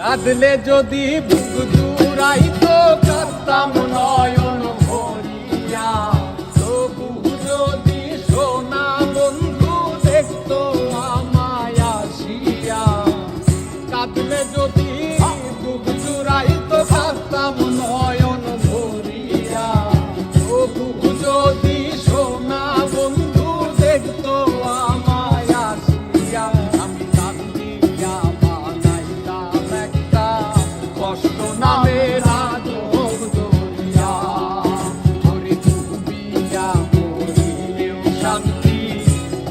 কাঁদলে যদি বুক জুড়াইতো কাঁদতাম নয়ন ভরিয়া, তবু যদি সোনা বন্ধু দেখতো আমায় আসিয়া। কাঁদলে যদি বুক জুড়াইতো কাঁদতাম নয়ন ভরিয়া, তবু যদি সোনা বন্ধু দেখতো আমায় আসিয়া। আমি কান্দিয়া বানাইতাম একটা কষ্ট নামের আজব দরিয়া, ওরে ডুবিয়া মরিলেও শান্তি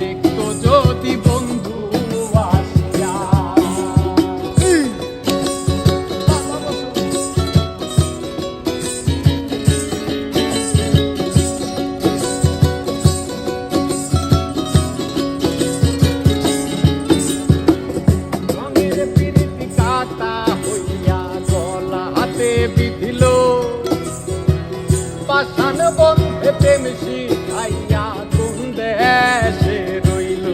দেখতো যদি বন্ধু আসিয়া। রঙের পিরিতি কাটা হইয়া গলা হাতে বিধিল, পাষাণ বন্ধে প্রেম শিখাইয়া কোন দেশে রইল।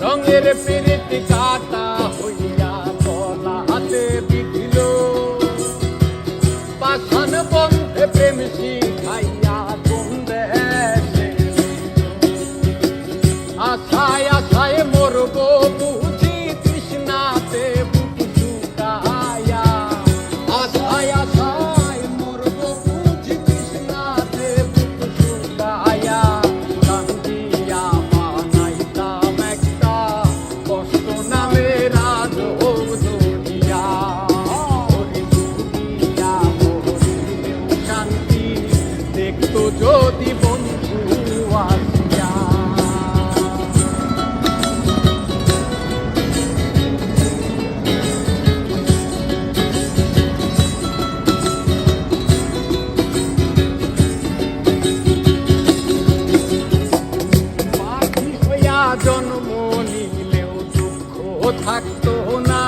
রঙের পিরিতি কাটা হইয়া গলা হাতে বিধিল, পাষাণ বন্ধে প্রেম শিখাইয়া কোন দেশে রইল। আশায় আশায় মরব বুঝি তৃষ্ণাতে বুক শুকায়া, আশায় আশায় মরব বুঝি তৃষ্ণাতে বুক শুকায়া। কান্দিয়া বানাইতাম একটা কষ্ট নামের আজব দরিয়া, ওরে ডুবিয়া মরিলেও শান্তি দেখতো যদি বন্ধু আসিয়া। পাখি হইয়া জন্ম নিলেও দুঃখ থাকতো না,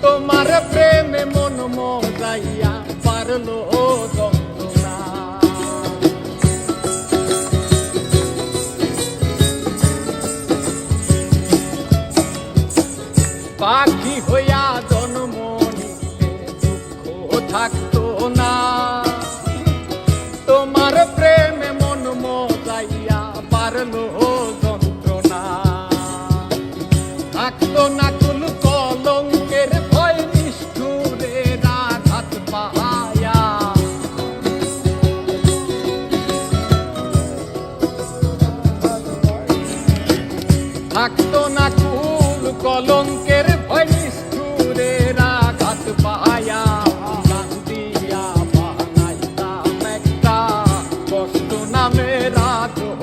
তোমার প্রেমে মন মজাইয়া পারলো যন্ত্রণা। পাখি হইয়া জন্ম নিলে দুঃখ থাকতো না, তোমার প্রেমে মন মজাইয়া পারলো যন্ত্রণা। থাকতো না কুল কলঙ্কের ভয় নিষ্ঠুরের আঘাত পাহায়া। থাকতো না কুল কলঙ্কের ভয় নিষ্ঠুরের আঘাত পাহায়া। কান্দিয়া বানাইতাম একটা কষ্ট নামের আজব